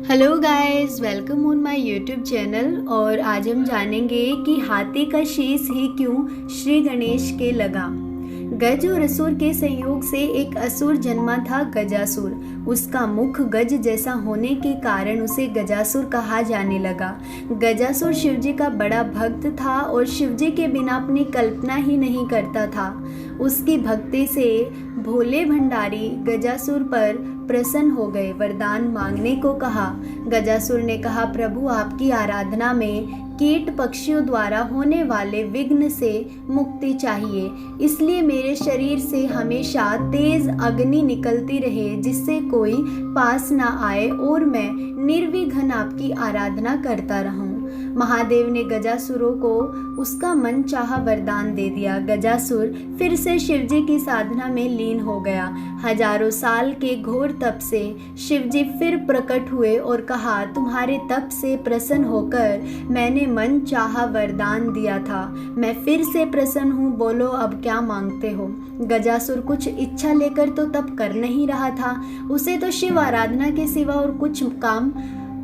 Hello guys, welcome on my YouTube channel. और आज हम जानेंगे कि हाथी का शीश ही क्यों श्री गणेश के लगा। गज और असुर के संयोग से एक असुर जन्मा था, गजासुर। उसका मुख गज जैसा होने के कारण उसे गजासुर कहा जाने लगा। गजासुर शिवजी का बड़ा भक्त था और शिवजी के बिना अपनी कल्पना ही नहीं करता था। उसकी भक्ति से भोले भंडारी गजासुर पर प्रसन्न हो गए, वरदान मांगने को कहा। गजासुर ने कहा, प्रभु आपकी आराधना में कीट पक्षियों द्वारा होने वाले विघ्न से मुक्ति चाहिए, इसलिए मेरे शरीर से हमेशा तेज अग्नि निकलती रहे, जिससे कोई पास ना आए और मैं निर्विघ्न आपकी आराधना करता रहूं। महादेव ने गजासुरों को उसका मन चाहा वरदान दे दिया। गजासुर फिर से शिवजी की साधना में लीन हो गया। हजारों साल के घोर तप से शिवजी फिर प्रकट हुए और कहा, तुम्हारे तप से प्रसन्न होकर मैंने मन चाहा वरदान दिया था, मैं फिर से प्रसन्न हूँ, बोलो अब क्या मांगते हो। गजासुर कुछ इच्छा लेकर तो तप कर नहीं रहा था, उसे तो शिव आराधना के सिवा और कुछ काम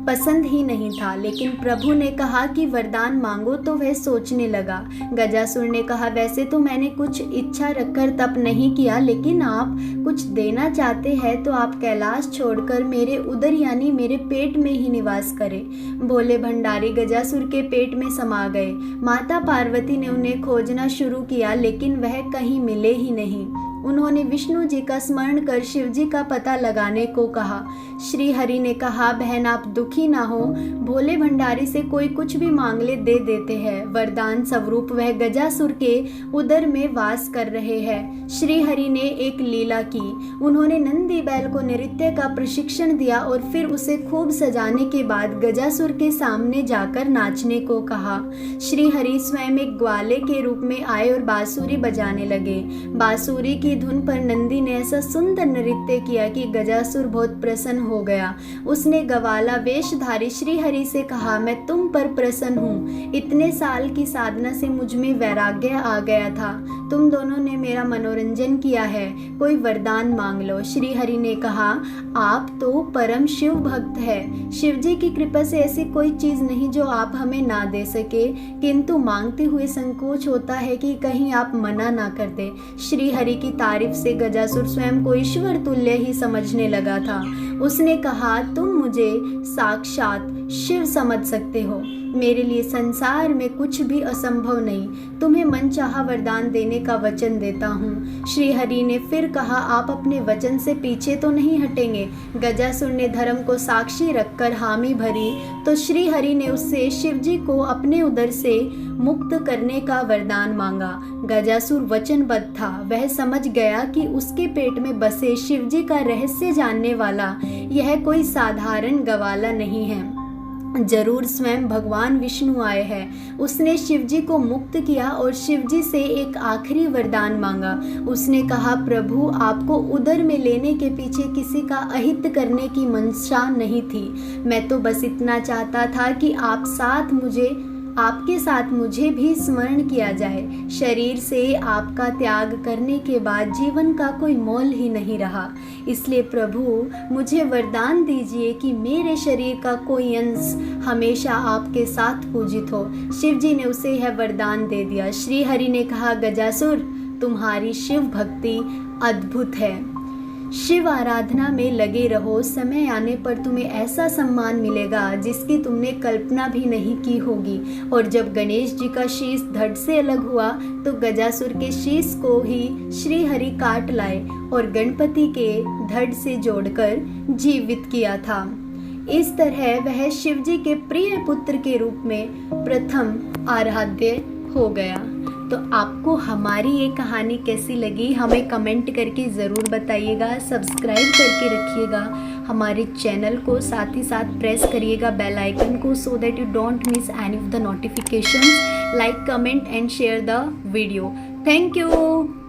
पसंद ही नहीं था। लेकिन प्रभु ने कहा कि वरदान मांगो, तो वह सोचने लगा। गजासुर ने कहा, वैसे तो मैंने कुछ इच्छा रखकर तप नहीं किया, लेकिन आप कुछ देना चाहते हैं तो आप कैलाश छोड़कर मेरे उदर यानी मेरे पेट में ही निवास करें। भोले भंडारी गजासुर के पेट में समा गए। माता पार्वती ने उन्हें खोजना शुरू किया, लेकिन वह कहीं मिले ही नहीं। उन्होंने विष्णु जी का स्मरण कर शिव जी का पता लगाने को कहा। श्री हरि ने कहा, बहन आप दुखी ना हो, भोले भंडारी से कोई कुछ भी मांग ले दे देते हैं। वरदान स्वरूप वह गजासुर के उदर में वास कर रहे हैं। श्री हरि ने एक लीला की। उन्होंने नंदी बैल को नृत्य का प्रशिक्षण दिया और फिर उसे खूब सजाने के बाद गजासुर के सामने जाकर नाचने को कहा। श्री हरि स्वयं एक ग्वाले के रूप में आए और बांसुरी बजाने लगे। बांसुरी की धुन पर नंदी ने ऐसा सुंदर नृत्य किया कि गजासुर बहुत प्रसन्न हो गया। उसने गवाला वेशधारी श्री हरि से कहा, मैं तुम पर प्रसन्न हूँ, इतने साल की साधना से मुझ में वैराग्य आ गया था, तुम दोनों ने मेरा मनोरंजन किया है, कोई वरदान मांग लो। श्री हरि ने कहा, आप तो परम शिव भक्त है, शिव जी की कृपा से ऐसी कोई चीज नहीं जो आप हमें ना दे सके, किंतु मांगते हुए संकोच होता है कि कहीं आप मना ना कर दे। श्री हरि की तारीफ से गजासुर स्वयं को ईश्वर तुल्य ही समझने लगा था। उसने कहा, तुम मुझे साक्षात शिव समझ सकते हो, मेरे लिए संसार में कुछ भी असंभव नहीं, तुम्हें मनचाहा वरदान देने का वचन देता हूँ। श्री हरि ने फिर कहा, आप अपने वचन से पीछे तो नहीं हटेंगे। गजासुर ने धर्म को साक्षी रखकर हामी भरी तो श्री हरि ने उससे शिवजी को अपने उदर से मुक्त करने का वरदान मांगा। गजासुर वचनबद्ध था, वह समझ गया कि उसके पेट में बसे शिवजी का रहस्य जानने वाला यह कोई साधारण गवाला नहीं है, जरूर स्वयं भगवान विष्णु आए हैं। उसने शिवजी को मुक्त किया और शिवजी से एक आखिरी वरदान मांगा। उसने कहा, प्रभु आपको उदर में लेने के पीछे किसी का अहित करने की मंशा नहीं थी, मैं तो बस इतना चाहता था कि आपके साथ मुझे भी स्मरण किया जाए। शरीर से आपका त्याग करने के बाद जीवन का कोई मोल ही नहीं रहा, इसलिए प्रभु मुझे वरदान दीजिए कि मेरे शरीर का कोई अंश हमेशा आपके साथ पूजित हो। शिवजी ने उसे यह वरदान दे दिया। श्री हरि ने कहा, गजासुर तुम्हारी शिव भक्ति अद्भुत है, शिव आराधना में लगे रहो, समय आने पर तुम्हें ऐसा सम्मान मिलेगा जिसकी तुमने कल्पना भी नहीं की होगी। और जब गणेश जी का शीश धड़ से अलग हुआ तो गजासुर के शीश को ही श्री हरि काट लाए और गणपति के धड़ से जोड़कर जीवित किया था। इस तरह वह शिवजी के प्रिय पुत्र के रूप में प्रथम आराध्य हो गया। तो आपको हमारी ये कहानी कैसी लगी हमें कमेंट करके ज़रूर बताइएगा। सब्सक्राइब करके रखिएगा हमारे चैनल को, साथ ही साथ प्रेस करिएगा बेल आइकन को, so that you don't miss any of the notifications. Like, comment and share the video. Thank you.